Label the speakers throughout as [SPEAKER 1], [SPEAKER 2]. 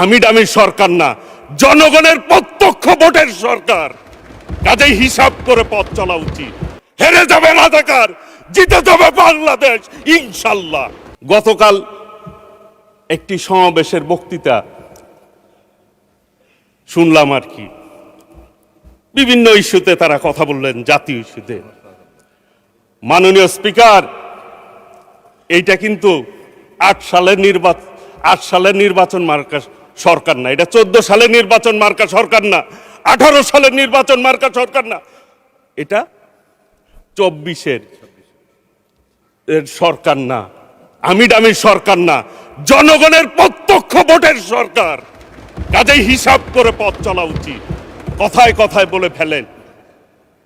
[SPEAKER 1] আমি ডামির সরকার না, জনগণের প্রত্যক্ষ ভোটের সরকার। কাজেই হিসাব করে পথ চলা উচিত। হেরে যাবে রাজাকার, জিতে যাবে বাংলাদেশ ইনশাল্লাহ। গতকাল একটি সমাবেশের বক্তৃতা শুনলাম আর কি, বিভিন্ন ইস্যুতে তারা কথা বললেন, জাতীয় ইস্যুতে। মাননীয় স্পিকার, এইটা কিন্তু 8 সালের নির্বাচন মার্কা সরকার না, এটা 14 সালের নির্বাচন মার্কা সরকার না, 18 সালের নির্বাচন মার্কা সরকার না, এটা 24-এর সরকার না, আমি ডামির সরকার না, জনগণের প্রত্যক্ষ ভোটের সরকার। কাজেই হিসাব করে পথ চলা উচিত। কথায় কথায় বলে ফেলেন,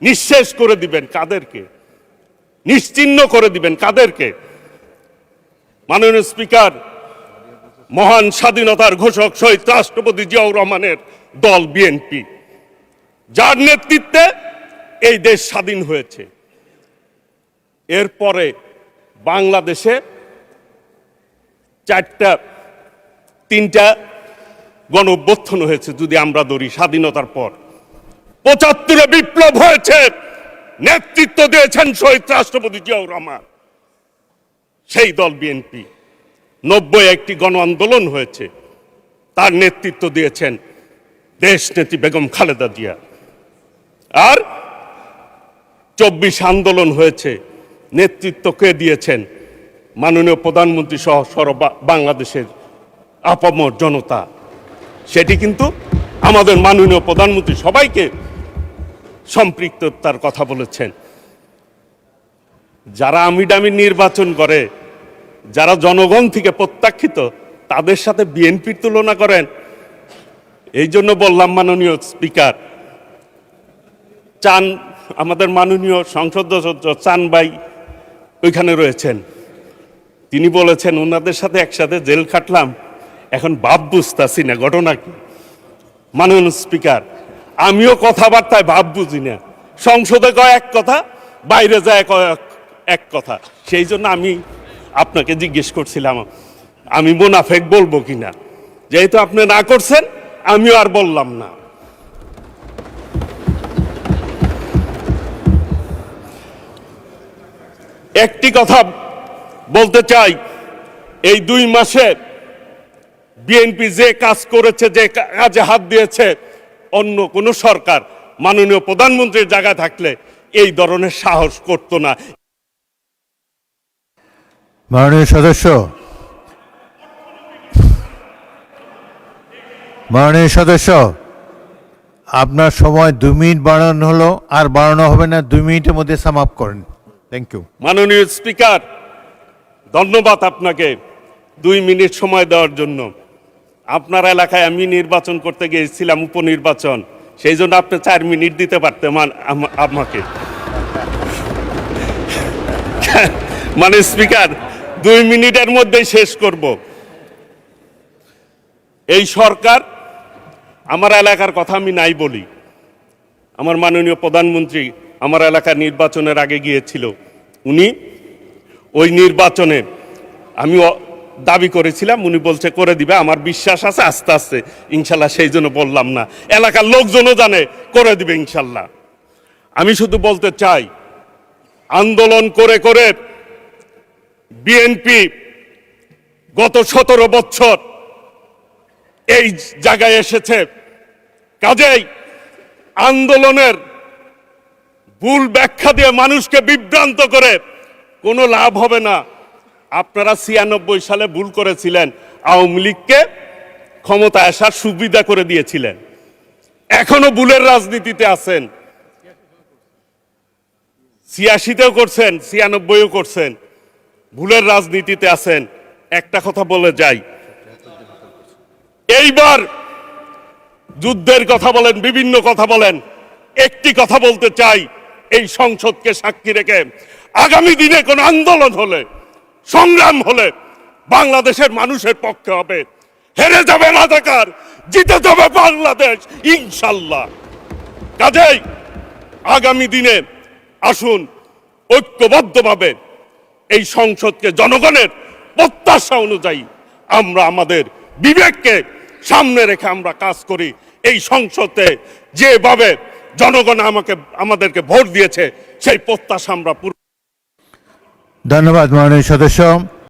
[SPEAKER 1] নিঃশেষ করে দিবেন কাদেরকে, নিশ্চিহ্ন করে দিবেন কাদেরকে। মাননীয় স্পিকার, মহান স্বাধীনতার ঘোষক শহীদ রাষ্ট্রপতি জিয়াউর রহমানের দল বিএনপি, যার নেতৃত্বে এই দেশ স্বাধীন হয়েছে, এরপরে বাংলাদেশে 3টা গণ অভ্যুত্থান হয়েছে যদি আমরা ধরি স্বাধীনতার পর। 75-এ বিপ্লব হয়েছে, নেতৃত্ব দিয়েছেন শহীদ রাষ্ট্রপতি জিয়াউর রহমান, সেই দল বিএনপি। 90-এ একটি গণ আন্দোলন হয়েছে, তার নেতৃত্ব দিয়েছেন দেশনেত্রী বেগম খালেদা জিয়া। আর 24 আন্দোলন হয়েছে, নেতৃত্ব কে দিয়েছেন? মাননীয় প্রধানমন্ত্রী সহ বাংলাদেশের আপামর জনতা। সেটি কিন্তু আমাদের মাননীয় প্রধানমন্ত্রী সবাইকে সম্পৃক্ততার কথা বলেছেন। যারা আমি ডামি নির্বাচন করে, যারা জনগণ থেকে প্রত্যাখ্যিত, তাদের সাথে বিএনপির তুলনা করেন। এই জন্য বললাম মাননীয় স্পিকার, আমাদের মাননীয় সংসদ সদস্য চান ভাই ওইখানে রয়েছেন, তিনি বলেছেন ওনাদের সাথে একসাথে জেল খাটলাম, এখন ভাব বুঝতেছি না ঘটনা কি। মাননীয় স্পিকার, আমিও কথাবার্তায় ভাব বুঝি না, সংসদে কয় এক কথা, বাইরে যায় কয় এক কথা। সেই জন্য আমি আপনাকে জিজ্ঞেস করছিলাম আমি মুনাফেক বলবো কিনা। যেহেতু আপনি না করছেন, আমিও আর বললাম না। একটি কথা বলতে চাই, এই 2 মাসে বিএনপি যে কাজ করেছে, যে কাজে হাত দিয়েছে, অন্য কোন সরকার মাননীয় প্রধানমন্ত্রীর জায়গায় থাকলে এই ধরনের সাহস করতো না।
[SPEAKER 2] মাননীয় সদস্য, আপনার সময় 2 মিনিট বাড়ানো হলো, আর বাড়ানো হবে না, 2 মিনিটের মধ্যে সাম আপ করেন। Thank you.
[SPEAKER 1] মাননীয় স্পিকার, ধন্যবাদ আপনাকে 2 মিনিট সময় দেওয়ার জন্য। আপনার এলাকায় আমি নির্বাচন করতে গিয়েছিলাম, উপনির্বাচন, সেই জন্য আপনি 4 মিনিট দিতে পারতেন আমাকে। মানে স্পিকার, 2 মিনিটের মধ্যেই শেষ করব। এই সরকার, আমার এলাকার কথা আমি নাই বলি, আমার মাননীয় প্রধানমন্ত্রী আমার এলাকার নির্বাচনের আগে গিয়েছিল। উনি ওই নির্বাচনে আমি দাবি করেছিলাম, উনি বলছে করে দিবে, আমার বিশ্বাস আছে আস্তে আস্তে ইনশাল্লাহ, সেই জন্য বললাম না, এলাকার লোকজনও জানে করে দিবে ইনশাল্লাহ। আমি শুধু বলতে চাই, আন্দোলন করে করে বিএনপি গত 17 বছর এই জায়গায় এসেছে। কাজেই আন্দোলনের ভুল ব্যাখ্যা দিয়ে মানুষকে বিভ্রান্ত করে কোনো লাভ হবে না। আপনারা 96 সালে ভুল করেছিলেন, আওয়ামী লীগকে ক্ষমতায় আসার সুবিধা করে দিয়েছিলেন, এখনো ভুলের রাজনীতিতে আছেন। 86-তেও করছেন, 96-ও করছেন, ভুলের রাজনীতিতে আছেন। একটা কথা বলে যাই, এইবার যুদ্ধের কথা বলেন, বিভিন্ন কথা বলেন, একটি কথা বলতে চাই, এই সংসদকে সাক্ষী রেখে আগামী দিনে কোন আন্দোলন হলে, সংগ্রাম হলে বাংলাদেশের মানুষের পক্ষে হবে। হেরে যাবে রাজাকার, জিতে যাবে বাংলাদেশ ইনশাল্লাহ। কাজেই আগামী দিনে আসুন ঐক্যবদ্ধভাবে এই সংসদকে জনগণের প্রত্যাশা অনুযায়ী আমরা আমাদের বিবেককে সামনে রেখে আমরা কাজ করি। এই সংসদে যেভাবে জনগণ আমাদেরকে ভোট দিয়েছে সেই প্রত্যাশা আমরা
[SPEAKER 2] ধন্যবাদ মাননীয় সদস্য।